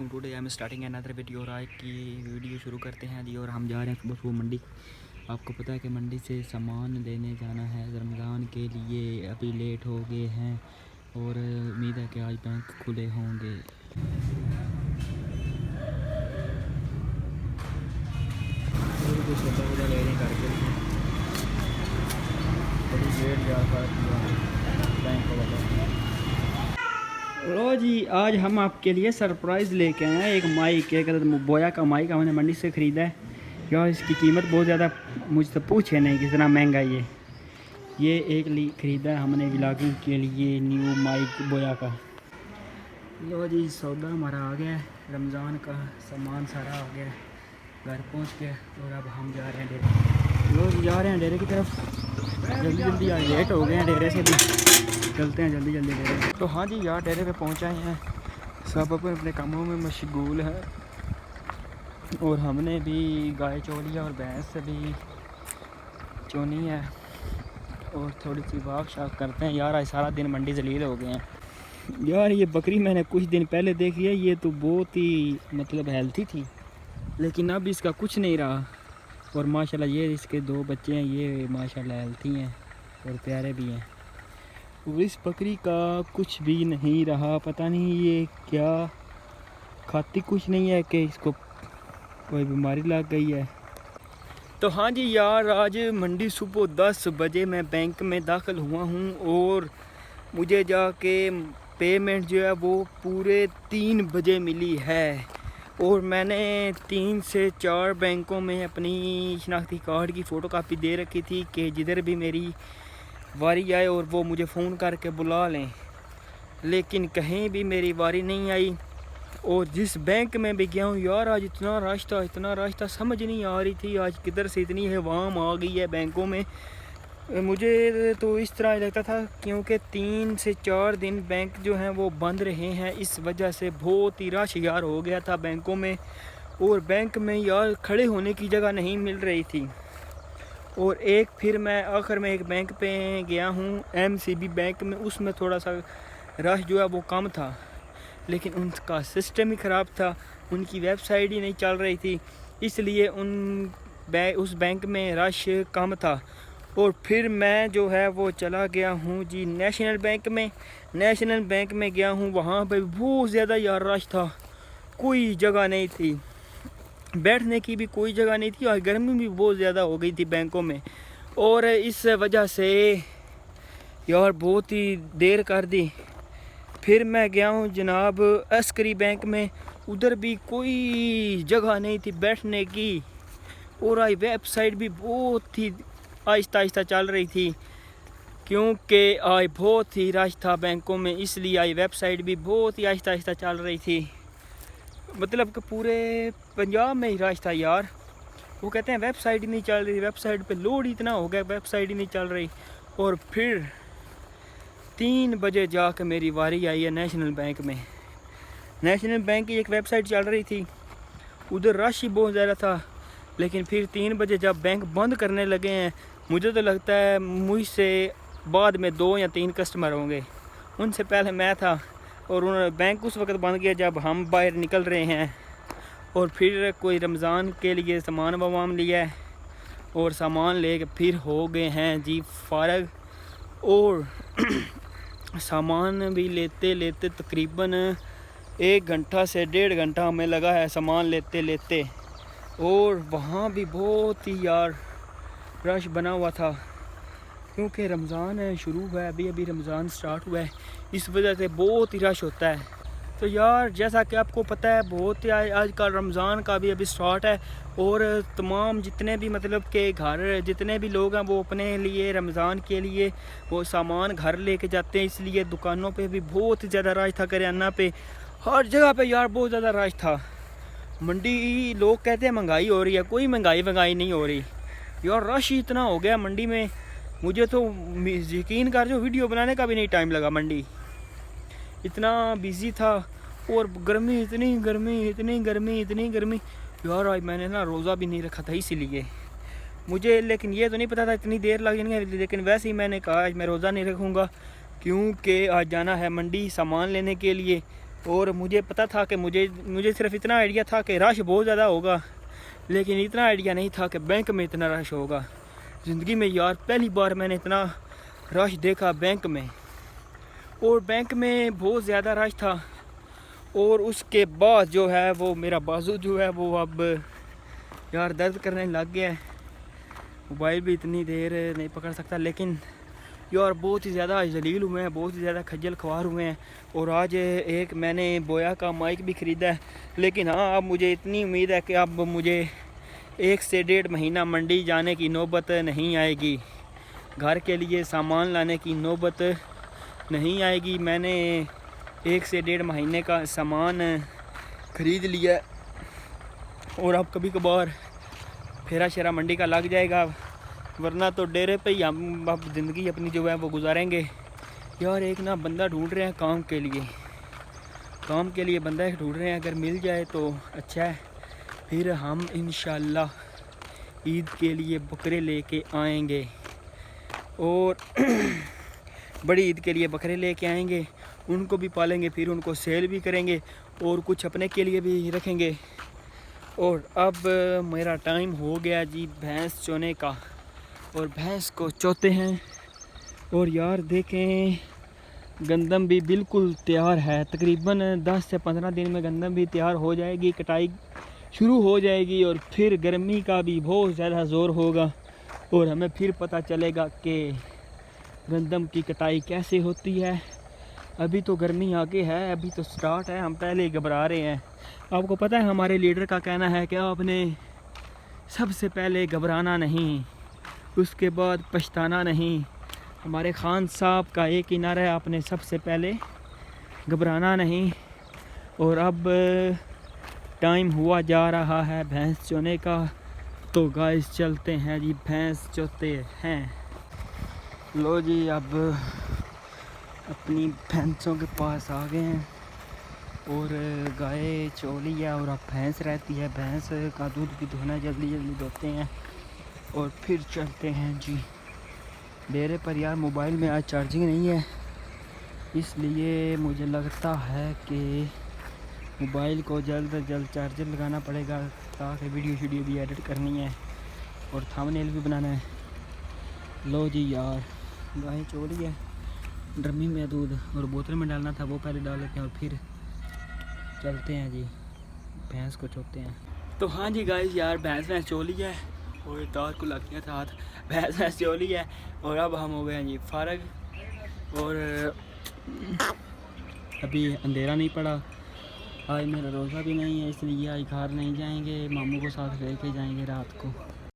Today I am starting another video. और आज की वीडियो शुरू करते हैं जी। और हम जा रहे हैं सुबह सुबह मंडी। आपको पता है कि मंडी से सामान लेने जाना है रमज़ान के लिए। अभी लेट हो गए हैं और उम्मीद है कि आज बैंक खुले होंगे। सौदा ले रहे करके बड़ी लेट जा बैंक वाला। लो जी, आज हम आपके लिए सरप्राइज़ लेके आए हैं। एक माइक, एक बोया का माइक हमने मंडी से ख़रीदा है। यार इसकी कीमत बहुत ज़्यादा, मुझसे पूछे नहीं कितना महंगा ये एक ख़रीदा है हमने व्लॉगिंग के लिए न्यू माइक बोया का। लो जी, सौदा हमारा आ गया है, रमज़ान का सामान सारा आ गया है, घर पहुंच गया। और अब हम जा रहे हैं डेरे। लो जी, जा रहे हैं डेरे की तरफ। जल्दी जल्दी आज लेट हो गए हैं, डेरे से भी चलते हैं जल्दी जल्दी डेरे। तो हाँ जी यार, डेरे पे पहुँच आए हैं, सब अपने अपने कामों में मशगूल है। और हमने भी गाय चोली है और भैंस भी चोनी है और थोड़ी सी वाक शाक करते हैं। यार आज सारा दिन मंडी जलील हो गए हैं। यार ये बकरी मैंने कुछ दिन पहले देखी है, ये तो बहुत ही मतलब हेल्थी थी, लेकिन अब इसका कुछ नहीं रहा। और माशाल्लाह ये इसके दो बच्चे हैं, ये माशाल्लाह हेल्थी हैं और प्यारे भी हैं। और इस बकरी का कुछ भी नहीं रहा, पता नहीं ये क्या खाती कुछ नहीं है कि इसको कोई बीमारी लग गई है। तो हाँ जी यार, आज मंडी सुबह 10 बजे मैं बैंक में दाखिल हुआ हूँ और मुझे जाके पेमेंट जो है वो पूरे 3 बजे मिली है। और मैंने 3 से 4 बैंकों में अपनी शनाख्ती कार्ड की फ़ोटोकॉपी दे रखी थी कि जिधर भी मेरी वारी आए और वो मुझे फ़ोन करके बुला लें, लेकिन कहीं भी मेरी वारी नहीं आई। और जिस बैंक में भी गया हूँ यार, आज इतना रश था, समझ नहीं आ रही थी आज किधर से इतनी हवाम आ गई है बैंकों में। मुझे तो इस तरह लगता था क्योंकि 3 से 4 दिन बैंक जो हैं वो बंद रहे हैं, इस वजह से बहुत ही रश यार हो गया था बैंकों में। और बैंक में यार खड़े होने की जगह नहीं मिल रही थी। और फिर मैं आखिर में एक बैंक पे गया हूँ, MCB बैंक में। उसमें थोड़ा सा रश जो है वो कम था, लेकिन उनका सिस्टम ही ख़राब था, उनकी वेबसाइट ही नहीं चल रही थी, इसलिए उस बैंक में रश कम था। और फिर मैं जो है वो चला गया हूँ जी नेशनल बैंक में। नेशनल बैंक में गया हूँ, वहाँ पे बहुत ज़्यादा यार रश था, कोई जगह नहीं थी, बैठने की भी कोई जगह नहीं थी। और गर्मी भी बहुत ज़्यादा हो गई थी बैंकों में, और इस वजह से यार बहुत ही देर कर दी। फिर मैं गया हूँ जनाब अस्करी बैंक में, उधर भी कोई जगह नहीं थी बैठने की। और आई वेबसाइट भी बहुत ही आहिस्ता आहिस्ता चल रही थी, क्योंकि आज बहुत ही रश था बैंकों में, इसलिए आई वेबसाइट भी बहुत ही आहिस्ता आहिस्ता चल रही थी। मतलब कि पूरे पंजाब में ही रश था यार। वो कहते हैं वेबसाइट ही नहीं चल रही, वेबसाइट पे लोड इतना हो गया, वेबसाइट ही नहीं चल रही। और फिर 3 बजे जाकर मेरी वारी आई है नेशनल बैंक में। नेशनल बैंक की एक वेबसाइट चल रही थी, उधर रश ही बहुत ज़्यादा था। लेकिन फिर 3 बजे जब बैंक बंद करने लगे हैं, मुझे तो लगता है मुझसे बाद में 2 या 3 कस्टमर होंगे, उनसे पहले मैं था। और उन्होंने बैंक उस वक्त बंद किया जब हम बाहर निकल रहे हैं। और फिर कोई रमज़ान के लिए सामान वामान लिया है और सामान लेके फिर हो गए हैं जी फारग। और सामान भी लेते लेते तकरीबन 1 घंटा से 1.5 घंटा हमें लगा है सामान लेते लेते। और वहाँ भी बहुत ही यार रश बना हुआ था, क्योंकि रमज़ान शुरू हुआ है, अभी रमज़ान स्टार्ट हुआ है, इस वजह से बहुत ही रश होता है। तो यार जैसा कि आपको पता है, बहुत ही आज का रमज़ान का भी अभी स्टार्ट है। और तमाम जितने भी मतलब के घर जितने भी लोग हैं वो अपने लिए रमज़ान के लिए वो सामान घर लेके जाते हैं, इसलिए दुकानों पे भी बहुत ज़्यादा रश था, करियाना पे हर जगह पे यार बहुत ज़्यादा रश था। मंडी लोग कहते हैं महंगाई हो रही है, कोई महंगाई नहीं हो रही यार, रश इतना हो गया मंडी में, मुझे तो यकीन कर जो वीडियो बनाने का भी नहीं टाइम लगा, मंडी इतना बिज़ी था। और गर्मी इतनी गर्मी यार, आज मैंने ना रोज़ा भी नहीं रखा था इसीलिए मुझे, लेकिन ये तो नहीं पता था इतनी देर लग जाएगी, लेकिन वैसे ही मैंने कहा आज मैं रोज़ा नहीं रखूँगा, क्योंकि आज जाना है मंडी सामान लेने के लिए। और मुझे पता था कि मुझे सिर्फ इतना आइडिया था कि रश बहुत ज़्यादा होगा, लेकिन इतना आइडिया नहीं था कि बैंक में इतना रश होगा। ज़िंदगी में यार पहली बार मैंने इतना रश देखा बैंक में, और बैंक में बहुत ज़्यादा रश था। और उसके बाद जो है वो मेरा बाजू जो है वो अब यार दर्द करने लग गया है। मोबाइल भी इतनी देर नहीं पकड़ सकता, लेकिन यार बहुत ही ज़्यादा जलील हुए हैं, बहुत ही ज़्यादा खज्जल ख्वार हुए हैं। और आज एक मैंने बोया का माइक भी ख़रीदा है, लेकिन हाँ अब मुझे इतनी उम्मीद है कि अब मुझे 1 से 1.5 महीना मंडी जाने की नौबत नहीं आएगी, घर के लिए सामान लाने की नौबत नहीं आएगी। मैंने 1 से 1.5 महीने का सामान ख़रीद लिया, और अब कभी कभार फेरा शेरा मंडी का लग जाएगा, वरना तो डेरे पे ही हम अब ज़िंदगी अपनी जो है वो गुजारेंगे। यार एक ना बंदा ढूंढ रहे हैं काम के लिए बंदा एक ढूंढ रहे हैं, अगर मिल जाए तो अच्छा है। फिर हम इंशाल्लाह ईद के लिए बकरे लेके आएंगे, और बड़ी ईद के लिए बकरे लेके आएंगे, उनको भी पालेंगे, फिर उनको सेल भी करेंगे और कुछ अपने के लिए भी रखेंगे। और अब मेरा टाइम हो गया जी भैंस चोने का, और भैंस को चोते हैं। और यार देखें गंदम भी बिल्कुल तैयार है, तकरीबन 10 से 15 दिन में गंदम भी तैयार हो जाएगी, कटाई शुरू हो जाएगी, और फिर गर्मी का भी बहुत ज़्यादा ज़ोर होगा, और हमें फिर पता चलेगा कि गंदम की कटाई कैसे होती है। अभी तो गर्मी आगे है, अभी तो स्टार्ट है, हम पहले ही घबरा रहे हैं। आपको पता है हमारे लीडर का कहना है कि आपने सबसे पहले घबराना नहीं, उसके बाद पछताना नहीं। हमारे खान साहब का एक ही नारा है, आपने सबसे पहले घबराना नहीं। और अब टाइम हुआ जा रहा है भैंस चोने का, तो गाइस चलते हैं जी भैंस चोते हैं। लो जी अब अपनी भैंसों के पास आ गए हैं, और गाय चोली है और अब भैंस रहती है। भैंस का दूध भी धोना जल्दी धोते हैं, और फिर चलते हैं जी डेरे पर। यार मोबाइल में आज चार्जिंग नहीं है, इसलिए मुझे लगता है कि मोबाइल को जल्द से जल्द चार्जर लगाना पड़ेगा, ताकि वीडियो भी एडिट करनी है और थंबनेल भी बनाना है। लो जी यार गाय चोली है, ड्रमी में दूध और बोतल में डालना था, वो पहले डाल लेते हैं और फिर चलते हैं जी भैंस को चोते हैं। तो हाँ जी गाइस यार भैंस चोली है, और दांत को लग गया था हाथ। भैंस चोली है, और अब हम हो गए हैं जी फारग, और अभी अंधेरा नहीं पड़ा। आज मेरा रोज़ा भी नहीं है, इसलिए आज घर नहीं जाएंगे, मामू को साथ लेके जाएंगे रात को।